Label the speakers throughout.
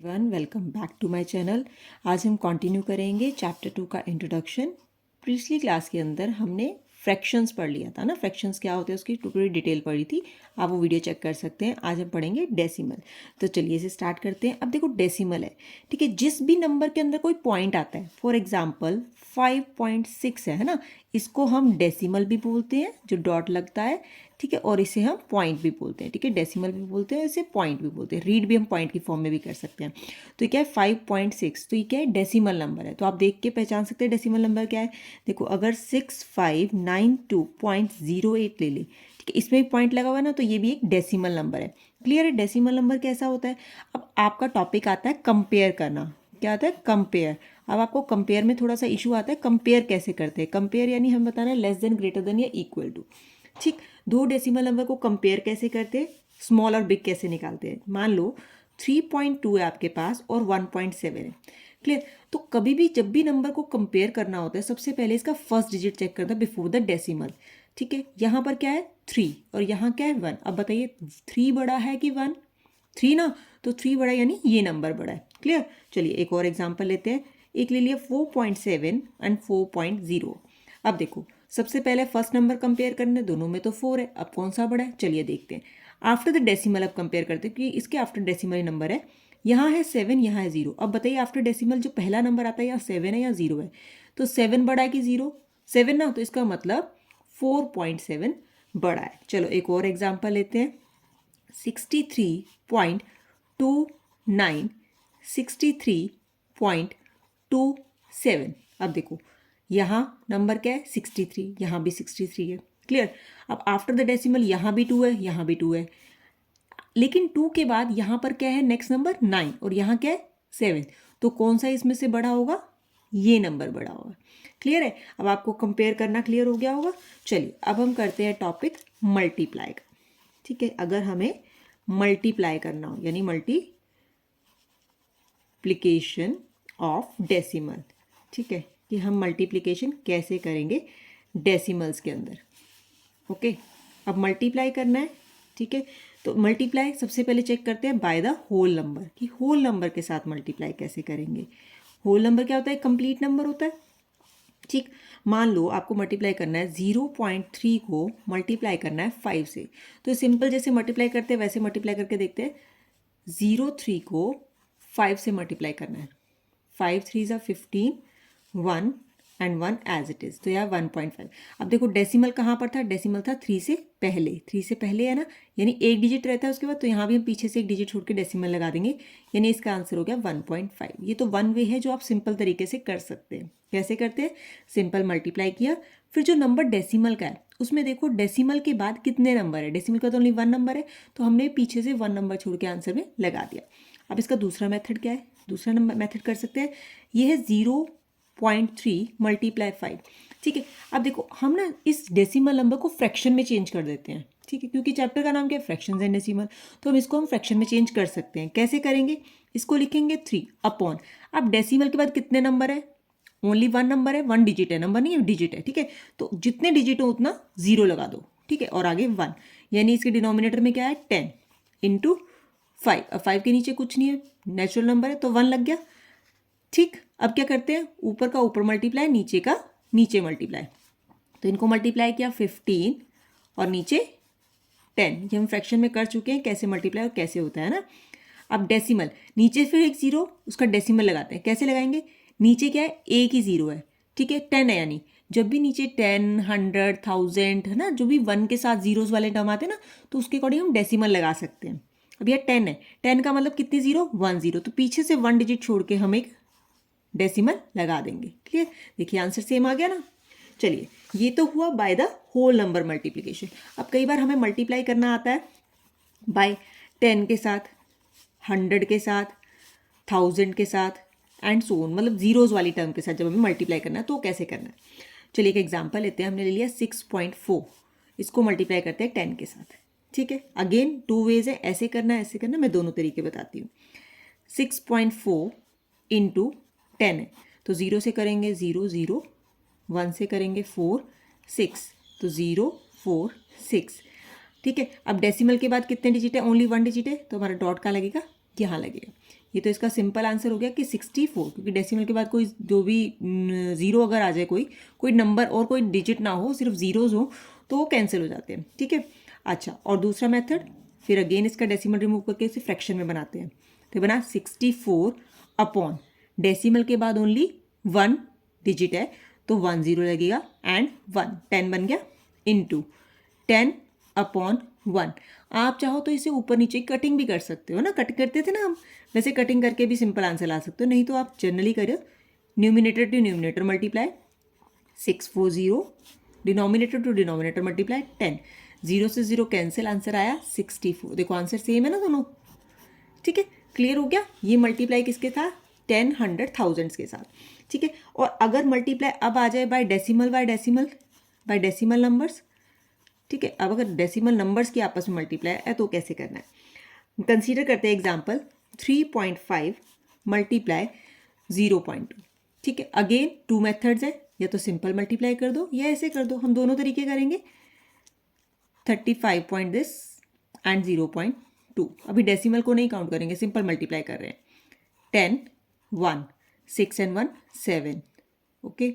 Speaker 1: Everyone, welcome back to my channel. आज हम continue करेंगे चैप्टर 2 का इंट्रोडक्शन। पिछली क्लास के अंदर हमने फ्रैक्शंस पढ़ लिया था ना, फ्रैक्शंस क्या होते हैं उसकी पूरी डिटेल पढ़ी थी। आप वो वीडियो चेक कर सकते हैं। आज हम पढ़ेंगे डेसिमल। तो चलिए इसे स्टार्ट करते हैं। अब देखो डेसिमल है, ठीक है। जिस भी नंबर के अंदर कोई पॉइंट आता है, फॉर एग्जाम्पल 5.6 है ना, इसको हम डेसिमल भी बोलते हैं, जो डॉट लगता है, ठीक है। और इसे हम पॉइंट भी बोलते हैं, ठीक है। डेसिमल भी बोलते हैं, इसे पॉइंट भी बोलते हैं। रीड भी हम पॉइंट की फॉर्म में भी कर सकते हैं। तो ये क्या है 5.6, तो ये क्या है डेसिमल नंबर है। तो आप देख के पहचान सकते हैं डेसिमल नंबर क्या है। देखो अगर 6592.08 ले ले, ठीक है, इसमें भी पॉइंट लगा हुआ है ना, तो ये भी एक डेसिमल नंबर है। क्लियर है। डेसिमल नंबर कैसा होता है। अब आपका टॉपिक आता है कंपेयर करना। क्या आता है कंपेयर। अब आपको कंपेयर में थोड़ा सा इशू आता है, कंपेयर कैसे करते हैं। कंपेयर यानी हम बताना है लेस देन, ग्रेटर देन या इक्वल टू, ठीक। दो डेसिमल नंबर को कंपेयर कैसे करते हैं, स्मॉल और बिग कैसे निकालते हैं। मान लो 3.2 है आपके पास और 1.7 है। क्लियर। तो कभी भी जब भी नंबर को कंपेयर करना होता है, सबसे पहले इसका फर्स्ट डिजिट चेक करना है बिफोर द डेसिमल, ठीक है। यहाँ पर क्या है 3 और यहाँ क्या है 1। अब बताइए 3 बड़ा है कि 1। 3 ना, तो 3 बड़ा यानी ये नंबर बड़ा है। क्लियर। चलिए एक और एग्जाम्पल लेते हैं। एक ले लिया 4.7 एंड 4.0। अब देखो सबसे पहले फर्स्ट नंबर कंपेयर करने, दोनों में तो 4 है। अब कौन सा बड़ा है, चलिए देखते हैं। आफ्टर द डेसिमल अब कंपेयर करते हैं कि इसके आफ्टर डेसिमल नंबर है। यहाँ है 7, यहाँ है 0। अब बताइए आफ्टर डेसिमल जो पहला नंबर आता है या 7 है या 0 है। तो 7 बड़ा है कि 0। 7 ना, तो इसका मतलब 4.7 बड़ा है। चलो एक और एग्जाम्पल लेते हैं। 63.29, 63.27। अब देखो यहाँ नंबर क्या है 63, यहाँ भी 63 है। क्लियर। अब आफ्टर द डेसिमल यहाँ भी 2 है, यहाँ भी 2 है, लेकिन 2 के बाद यहाँ पर क्या है नेक्स्ट नंबर 9 और यहाँ क्या है 7। तो कौन सा इसमें से बड़ा होगा, ये नंबर बड़ा होगा। क्लियर है। अब आपको कंपेयर करना क्लियर हो गया होगा। चलिए अब हम करते हैं टॉपिक मल्टीप्लाई का, ठीक है। अगर हमें मल्टीप्लाई करना हो यानी मल्टीप्लिकेशन ऑफ डेसिमल, ठीक है, कि हम मल्टीप्लिकेशन कैसे करेंगे डेसिमल्स के अंदर। ओके। अब मल्टीप्लाई करना है, ठीक है। तो मल्टीप्लाई सबसे पहले चेक करते हैं बाय द होल नंबर, कि होल नंबर के साथ मल्टीप्लाई कैसे करेंगे। होल नंबर क्या होता है, कंप्लीट नंबर होता है, ठीक। मान लो आपको मल्टीप्लाई करना है 0.3 को मल्टीप्लाई करना है 5 से। तो सिंपल जैसे मल्टीप्लाई करते हैं वैसे मल्टीप्लाई करके देखते हैं। 0.3 को 5 से मल्टीप्लाई करना है। 5 3 15, 1 एंड 1 एज इट इज़, तो यार 1.5। अब देखो डेसिमल कहाँ पर था, डेसिमल था 3 से पहले। 3 से पहले है ना, यानी एक डिजिट रहता है उसके बाद, तो यहाँ भी हम पीछे से एक डिजिट छोड़ के डेसिमल लगा देंगे, यानी इसका आंसर हो गया 1.5। ये तो वन वे है जो आप सिंपल तरीके से कर सकते हैं। कैसे करते हैं, सिंपल मल्टीप्लाई किया, फिर जो नंबर डेसिमल का है उसमें देखो डेसिमल के बाद कितने नंबर है। डेसिमल का तो ओनली 1 नंबर है, तो हमने पीछे से 1 नंबर छोड़ के आंसर में लगा दिया। अब इसका दूसरा मेथड क्या है, दूसरा नंबर मेथड कर सकते हैं। ये है 0.3 मल्टीप्लाई 5, ठीक है। अब देखो हम ना इस डेसिमल नंबर को फ्रैक्शन में चेंज कर देते हैं, ठीक है, क्योंकि चैप्टर का नाम क्या है फ्रैक्शंस एंड डेसिमल। तो हम इसको हम फ्रैक्शन में चेंज कर सकते हैं। कैसे करेंगे, इसको लिखेंगे 3 अपॉन, अब डेसिमल के बाद कितने नंबर है, ओनली 1 नंबर है, 1 डिजिट है, नंबर नहीं है डिजिट है, ठीक है। तो जितने डिजिट हो उतना 0 लगा दो, ठीक है, और आगे 1, यानी इसके डिनोमिनेटर में क्या है 10 इंटू 5। अब 5 के नीचे कुछ नहीं है, नेचुरल नंबर है, तो 1 लग गया, ठीक। अब क्या करते हैं, ऊपर का ऊपर मल्टीप्लाई, नीचे का नीचे मल्टीप्लाई। तो इनको मल्टीप्लाई किया 15 और नीचे 10। ये हम फ्रैक्शन में कर चुके हैं कैसे मल्टीप्लाई और कैसे होता है ना। अब डेसिमल, नीचे फिर एक 0, उसका डेसिमल लगाते हैं। कैसे लगाएंगे, नीचे क्या है एक ही 0 है, ठीक है, 10 है, यानी जब भी नीचे 10, 100, 1000 है ना, जो भी 1 के साथ जीरोस वाले टर्म आते हैं ना, तो उसके अकॉर्डिंग हम डेसिमल लगा सकते हैं। अब यह 10 है, 10 का मतलब कितनी 0, 1 0, तो पीछे से 1 डिजिट छोड़ के हम एक डेसिमल लगा देंगे। क्लियर। देखिए आंसर सेम आ गया ना। चलिए ये तो हुआ by the whole number multiplication. अब कई बार हमें मल्टीप्लाई करना आता है बाय 10 के साथ, 100 के साथ, 1000 के साथ एंड सो ऑन, मतलब जीरोस वाली टर्म के साथ जब हमें मल्टीप्लाई करना है तो कैसे करना है। चलिए एक एग्जांपल लेते हैं। हमने ले लिया 6.4, इसको मल्टीप्लाई करते हैं 10 के साथ, ठीक है। अगेन 2 वेज है, ऐसे करना है ऐसे करना, मैं दोनों तरीके बताती हूँ। 6.4 इंटू 10 है, तो 0 से करेंगे 0 0, 1 से करेंगे 4 6, तो 0 4 6, ठीक है। अब डेसिमल के बाद कितने डिजिट है, ओनली 1 डिजिट है, तो हमारा डॉट का लगेगा यहाँ लगेगा, ये तो इसका सिंपल आंसर हो गया कि 64, क्योंकि डेसिमल के बाद कोई जो भी ज़ीरो अगर आ जाए, कोई नंबर और कोई डिजिट ना हो, सिर्फ ज़ीरोज़ हो, तो वो कैंसिल हो जाते हैं, ठीक है। अच्छा, और दूसरा मेथड, फिर अगेन इसका डेसिमल रिमूव करके इसे फ्रैक्शन में बनाते हैं। तो बना 64 अपॉन डेसिमल के बाद ओनली 1 डिजिट है तो 1 0 लगेगा एंड 1, 10 बन गया, इनटू 10 अपॉन 1। आप चाहो तो इसे ऊपर नीचे कटिंग भी कर सकते हो ना, कट करते थे ना हम, वैसे कटिंग करके भी सिंपल आंसर ला सकते हो, नहीं तो आप जनरली करो numerator to numerator multiply 640, denominator to denominator multiply 10, 0 से 0 कैंसिल, आंसर आया 64। देखो आंसर सेम है ना दोनों, ठीक है, क्लियर हो गया। ये मल्टीप्लाई किसके था, 10, 100, थाउजेंड्स के साथ, ठीक है। और अगर मल्टीप्लाई अब आ जाए बाय डेसिमल नंबर्स, ठीक है। अब अगर डेसिमल नंबर्स की आपस में मल्टीप्लाई है तो कैसे करना है, कंसीडर करते हैं एग्जांपल 3.5 मल्टीप्लाई 0.2, ठीक है। अगेन 2 मेथड्स है, या तो सिंपल मल्टीप्लाई कर दो या ऐसे कर दो, हम दोनों तरीके करेंगे। 35 पॉइंट दिस एंड 0.2, अभी डेसिमल को नहीं काउंट करेंगे, सिंपल मल्टीप्लाई कर रहे हैं। 10, 1, 6 एंड 1 7, ओके,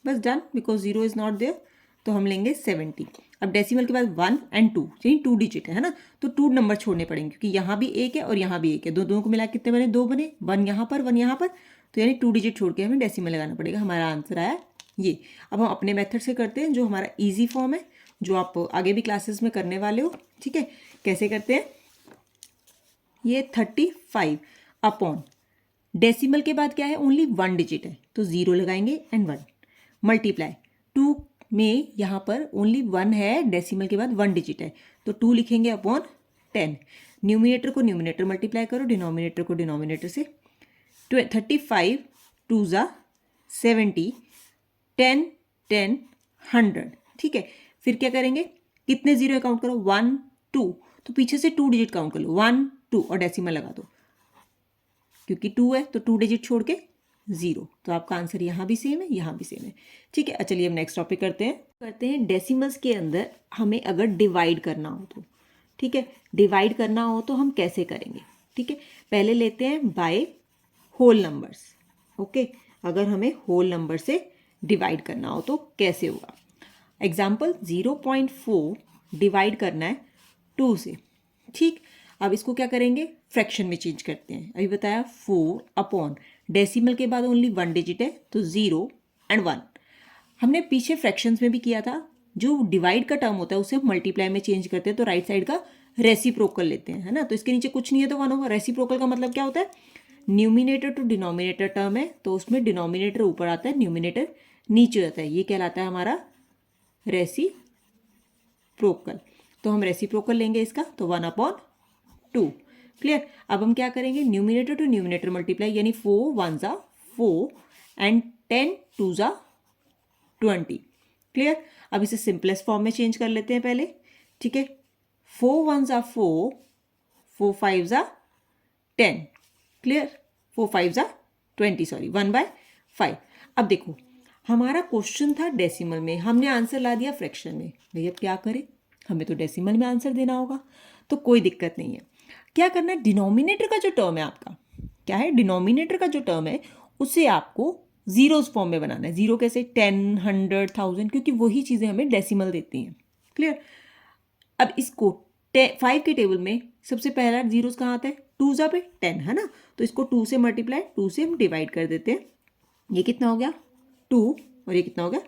Speaker 1: बस done, because 0 is not there, तो हम लेंगे 70। अब डेसिमल के बाद 1 एंड 2, यानी 2 डिजिट है ना, तो 2 नंबर छोड़ने पड़ेंगे, क्योंकि यहाँ भी एक है और यहाँ भी एक है, दोनों को मिला कितने बने, 2 बने, 1 यहाँ पर 1 यहाँ पर, तो यानी 2 डिजिट छोड़ के हमें डेसिमल लगाना पड़ेगा। हमारा आंसर आया ये। अब हम अपने मेथड से करते हैं, जो हमारा ईजी फॉर्म है, जो आप आगे भी क्लासेस में करने वाले हो, ठीक है। कैसे करते हैं, ये 35 अपॉन डेसिमल के बाद क्या है, ओनली 1 डिजिट है, तो 0 लगाएंगे एंड 1 मल्टीप्लाई 2 में यहाँ पर ओनली 1 है, डेसिमल के बाद 1 डिजिट है, तो 2 लिखेंगे अपॉन 10, न्यूमिनेटर को न्यूमिनेटर मल्टीप्लाई करो, डिनोमिनेटर को डिनोमिनेटर से, 35 2 ज़ा 70, 10 10 100, ठीक है। फिर क्या करेंगे, कितने जीरो काउंट करो, 1 2, तो पीछे से 2 डिजिट काउंट कर लो, 1 2 और डेसिमल लगा दो, क्योंकि 2 है तो 2 डिजिट छोड़ के 0, तो आपका आंसर यहाँ भी सेम है, यहाँ भी सेम है, ठीक है। चलिए अब नेक्स्ट टॉपिक करते हैं डेसिमल्स के अंदर हमें अगर डिवाइड करना हो तो, ठीक है, डिवाइड करना हो तो हम कैसे करेंगे, ठीक है। पहले लेते हैं बाय होल नंबर्स, ओके, अगर हमें होल नंबर से डिवाइड करना हो तो कैसे होगा। एग्जाम्पल 0.4 डिवाइड करना है 2 से, ठीक। अब इसको क्या करेंगे, फ्रैक्शन में चेंज करते हैं। अभी बताया 4 अपॉन डेसिमल के बाद ओनली 1 डिजिट है, तो 0 एंड 1। हमने पीछे फ्रैक्शंस में भी किया था, जो डिवाइड का टर्म होता है उसे मल्टीप्लाई में चेंज करते हैं, तो राइट साइड का रेसिप्रोकल लेते हैं, है ना। तो इसके नीचे कुछ नहीं है तो 1 होगा। रेसिप्रोकल का मतलब क्या होता है, न्यूमिनेटर टू डिनोमिनेटर टर्म है, तो उसमें डिनोमिनेटर ऊपर आता है, न्यूमिनेटर नीचे आता है, ये कहलाता है हमारा रेसिप्रोकल। तो हम रेसिप्रोकल लेंगे इसका, तो 1/2, क्लियर। अब हम क्या करेंगे, न्यूमिनेटर टू न्यूमिनेटर मल्टीप्लाई, यानी 4 1 ज़ा 4 एंड 10 2 ज़ा 20, क्लियर। अब इसे सिंपलेस्ट फॉर्म में चेंज कर लेते हैं पहले, ठीक है। 4 1 ज़ा 4, 4 5 ज़ा 10, क्लियर, 4 5 ज़ा 20, सॉरी 1/5। अब देखो हमारा क्वेश्चन था डेसिमल में, हमने आंसर ला दिया फ्रैक्शन में, भैया अब क्या करें, हमें तो डेसिमल में आंसर देना होगा, तो कोई दिक्कत नहीं है। क्या करना है, डिनोमिनेटर का जो टर्म है आपका, क्या है, डिनोमिनेटर का जो टर्म है उसे आपको जीरोस फॉर्म में बनाना है। जीरो कैसे, 10 100 1000, क्योंकि वही चीज़ें हमें डेसिमल देती हैं, क्लियर। अब इसको 5 के टेबल में सबसे पहला जीरोस कहाँ आता है, 2 ज़ा पे 10, है ना, तो इसको 2 से मल्टीप्लाई, 2 से हम डिवाइड कर देते हैं, ये कितना हो गया 2 और ये कितना हो गया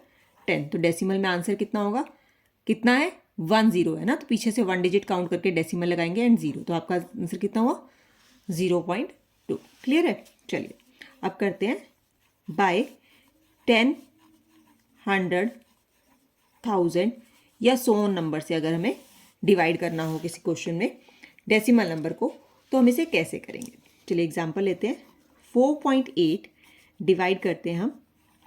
Speaker 1: 10, तो डेसिमल में आंसर कितना होगा, कितना है 1 0 है ना, तो पीछे से 1 डिजिट काउंट करके डेसिमल लगाएंगे एंड 0, तो आपका आंसर कितना हुआ 0.2, क्लियर है। चलिए अब करते हैं बाय 10 100 1000 या 100 नंबर से अगर हमें डिवाइड करना हो किसी क्वेश्चन में डेसिमल नंबर को, तो हम इसे कैसे करेंगे। चलिए एग्जांपल लेते हैं, 4.8 डिवाइड करते हैं हम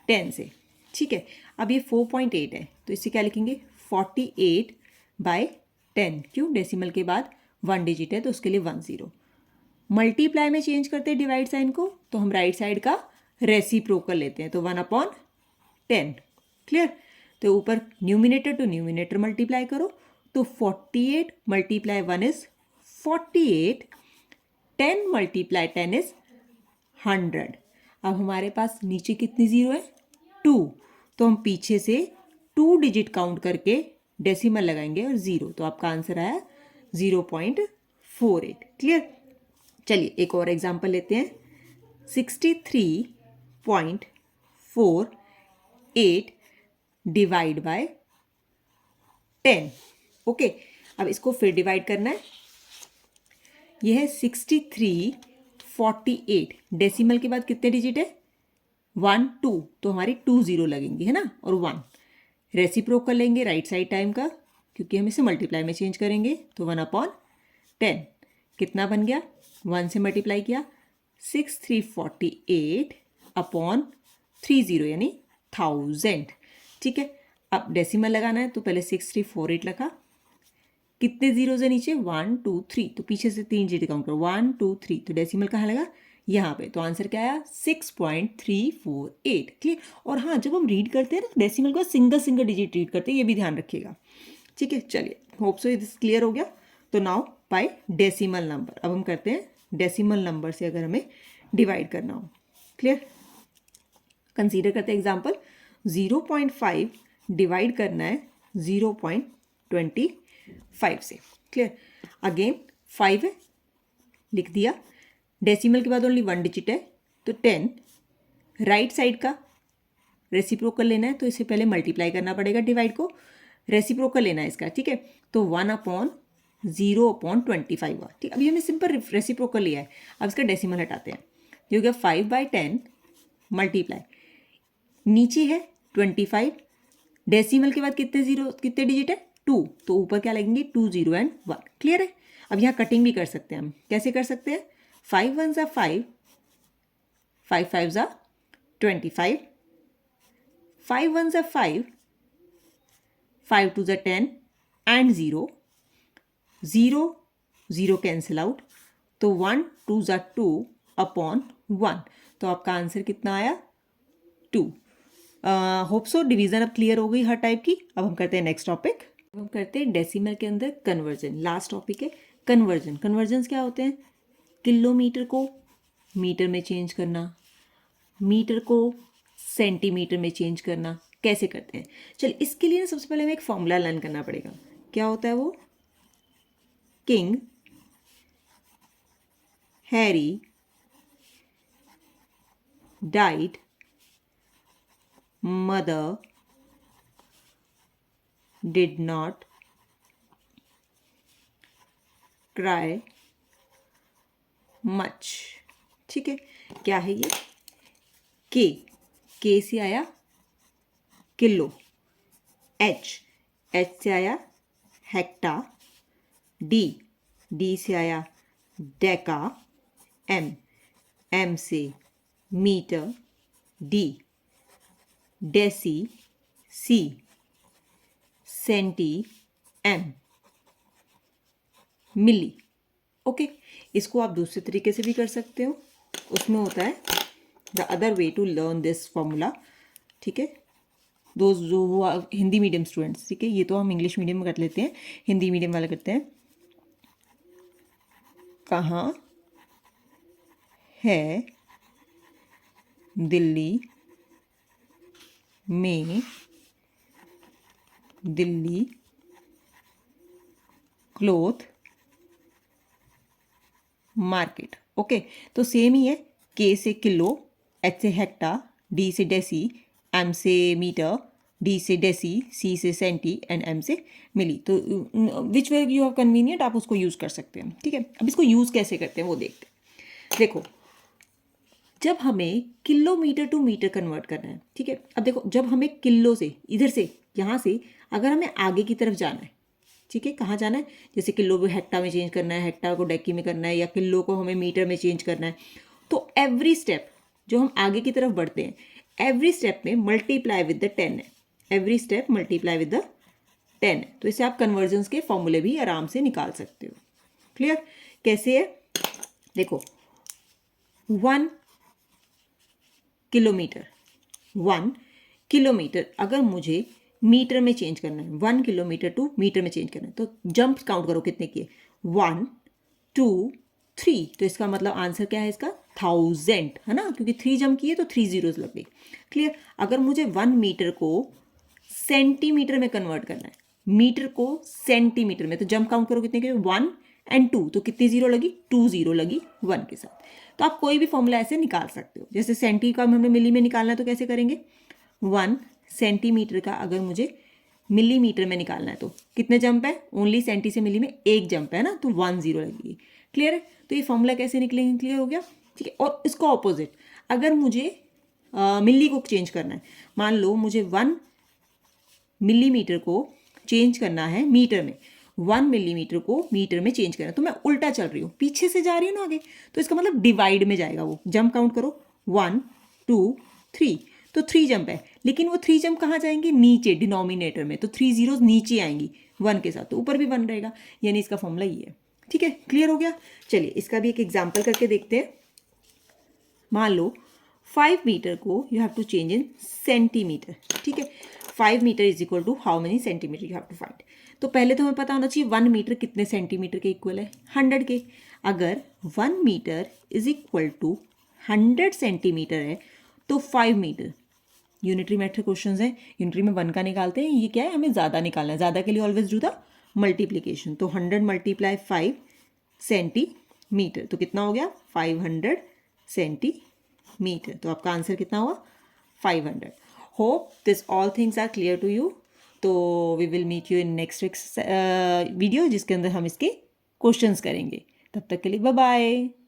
Speaker 1: 10 से, ठीक है। अब ये 4.8 है, तो इसे क्या लिखेंगे 48/10, क्यों, डेसिमल के बाद 1 डिजिट है तो उसके लिए 1 0। मल्टीप्लाई में चेंज करते हैं डिवाइड साइन को, तो हम राइट साइड का रेसिप्रोकल लेते हैं, तो 1/10, क्लियर। तो ऊपर न्यूमिनेटर टू न्यूमिनेटर मल्टीप्लाई करो, तो 48 × 1 इज 48 10 मल्टीप्लाई 10 इज 100। अब हमारे पास नीचे कितनी ज़ीरो है? 2। तो हम पीछे से 2 डिजिट काउंट करके डेसिमल लगाएंगे और ज़ीरो, तो आपका आंसर आया 0.48। क्लियर? चलिए एक और एग्जांपल लेते हैं। 63.48 डिवाइड बाय 10। ओके, अब इसको फिर डिवाइड करना है। यह है 6348, डेसिमल के बाद कितने डिजिट है? 1 2, तो हमारी 2 0 लगेंगी, है ना, और 1। रेसिप्रोकल लेंगे राइट साइड टाइम का, क्योंकि हम इसे मल्टीप्लाई में चेंज करेंगे, तो 1/10 कितना बन गया? 1 से मल्टीप्लाई किया, 6348 अपॉन 30 यानी 1000। ठीक है, अब डेसिमल लगाना है, तो पहले 6348 लगा, कितने जीरो से नीचे? 1 2 3, तो पीछे से 3 डिजिट काउंट करो, 1 2 3, तो डेसिमल कहाँ लगा? यहाँ पे। तो आंसर क्या आया? 6.348। क्लियर? और हाँ, जब हम रीड करते हैं ना डेसिमल को सिंगल सिंगल डिजिट रीड करते हैं, ये भी ध्यान रखिएगा। ठीक है, चलिए होप सो दिस क्लियर हो गया। तो नाउ बाय डेसिमल नंबर, अब हम करते हैं डेसिमल नंबर से अगर हमें डिवाइड करना हो। क्लियर? कंसीडर करते हैं एग्जाम्पल, 0.5 डिवाइड करना है 0.25 से। क्लियर? अगेन 5 है, लिख दिया, डेसिमल के बाद ओनली 1 डिजिट है, तो 10। राइट साइड का रेसिप्रोकल लेना है, तो इसे पहले मल्टीप्लाई करना पड़ेगा डिवाइड को, रेसिप्रोकल लेना है इसका। ठीक है, तो 1/0/25 हुआ। ठीक, अभी हमने सिंपल रेसिप्रोकल लिया है, अब इसका डेसिमल हटाते हैं। ये हो गया 5/10 मल्टीप्लाई, नीचे है 25, डेसिमल के बाद कितने जीरो, कितने डिजिट है? 2, तो ऊपर क्या लगेंगे? 2 0 एंड 1। क्लियर है? अब यहाँ कटिंग भी कर सकते हैं हम। कैसे कर सकते हैं? 5 1 5, 5 5 25, 5 1 5, 5 2 10 एंड 0 0 0 कैंसिल आउट, तो 1 2 2 अपॉन 1, तो आपका आंसर कितना आया? 2। होप सो डिवीजन अब क्लियर हो गई हर टाइप की। अब हम करते हैं नेक्स्ट टॉपिक, हम करते हैं डेसिमल के अंदर कन्वर्जन। लास्ट टॉपिक है कन्वर्जन। कन्वर्जन्स क्या होते हैं? किलोमीटर को मीटर में चेंज करना, मीटर को सेंटीमीटर में चेंज करना। कैसे करते हैं? चलिए इसके लिए ना सबसे पहले हमें एक फॉर्मूला लर्न करना पड़ेगा। क्या होता है वो? King Harry died, mother did not cry much. ठीक है, क्या है ये? के से आया किलो, एच से आया हेक्टा, डी से आया डेका, एम से मीटर, डेसी, सी सेंटी, एम मिली। ओके, इसको आप दूसरे तरीके से भी कर सकते हो, उसमें होता है the other way to learn this formula. ठीक है, जो वो हिंदी मीडियम स्टूडेंट्स, ठीक है, ये तो हम इंग्लिश मीडियम में कर लेते हैं, हिंदी मीडियम वाला करते हैं। कहाँ है दिल्ली में दिल्ली क्लॉथ मार्केट। ओके, तो सेम ही है, के से किलो, एच से हेक्टा, डी से डेसी, एम से मीटर, डी से डेसी, सी से सेंटी एंड एम से मिली। तो विच वे यू हैव कन्वीनियंट, आप उसको यूज़ कर सकते हैं। ठीक है, अब इसको यूज़ कैसे करते हैं वो देखते हैं। देखो, जब हमें किलोमीटर टू मीटर कन्वर्ट करना है, ठीक है, अब देखो जब हमें किलो से इधर से यहाँ से अगर हमें आगे की तरफ जाना है, ठीक है, कहाँ जाना है? जैसे किलो को हेक्टा में चेंज करना है, हेक्टा को डेकी में करना है, या किलो को हमें मीटर में चेंज करना है, तो एवरी स्टेप जो हम आगे की तरफ बढ़ते हैं, एवरी स्टेप में मल्टीप्लाई विद द 10 है, every step multiply with the 10 है। तो इससे आप कन्वर्जन्स के फॉर्मूले भी आराम से निकाल सकते हो। क्लियर? कैसे है? देखो, 1 किलोमीटर, 1 किलोमीटर अगर मुझे मीटर में चेंज करना है, 1 किलोमीटर टू मीटर में चेंज करना है, तो जंप काउंट करो कितने किए? 1 2 3, तो इसका मतलब आंसर क्या है इसका 1000, है ना, क्योंकि 3 जम किए तो 3 zeros लग गए। क्लियर। अगर मुझे 1 मीटर को सेंटीमीटर में कन्वर्ट करना है, मीटर को सेंटीमीटर में, तो जंप काउंट करो कितने के, 1 और 2, तो कितनी जीरो लगी, 2 जीरो लगी 1 के साथ। तो आप कोई भी फॉर्मूला ऐसे निकाल सकते हो। जैसे सेंटी का हमें मिली में निकालना है तो कैसे करेंगे, 1 सेंटीमीटर का अगर मुझे मिलीमीटर में निकालना है तो कितने जंप है, ओनली सेंटी से मिली में एक जंप है ना, तो 1 जीरो लगेगी। क्लियर है। तो ये फॉर्मूला कैसे निकलेंगे, क्लियर हो गया। ठीक है। और इसको ऑपोजिट, अगर मुझे मिली को चेंज करना है, मान लो मुझे 1 मिलीमीटर को चेंज करना है मीटर में, 1 मिलीमीटर को मीटर में चेंज करना है, तो मैं उल्टा चल रही हूँ, पीछे से जा रही हूँ ना आगे, तो इसका मतलब डिवाइड में जाएगा वो। जंप काउंट करो, 1 2 3, तो 3 जंप है, लेकिन वो 3 जंप कहाँ जाएंगे, नीचे डिनोमिनेटर में, तो 3 जीरोज नीचे आएंगी 1 के साथ, तो ऊपर भी 1 रहेगा, यानी इसका फॉर्मूला ये है। ठीक है, क्लियर हो गया। चलिए इसका भी एक एग्जाम्पल करके देखते हैं। मान लो 5 मीटर को you have to change in centimetre. ठीक है, 5 metre is equal to how many centimetre you have to find. तो पहले तो हमें पता होना चाहिए 1 मीटर कितने सेंटीमीटर के इक्वल है, 100 के। अगर 1 metre is equal to 100 centimetre है तो 5 मीटर, यूनिटरी मेथड क्वेश्चन है, यूनिटरी में 1 का निकालते हैं, ये क्या है, हमें ज़्यादा निकालना है, ज़्यादा के लिए ऑलवेज डू द मल्टीप्लीकेशन। तो 100 मल्टीप्लाई 5 सेंटीमीटर, तो कितना हो गया, 500 सेंटीमीटर। तो आपका आंसर कितना हुआ, 500। Hope this all things are clear to you. तो we will meet you in next video, जिसके अंदर हम इसके क्वेश्चंस करेंगे। तब तक के लिए बाय बाय।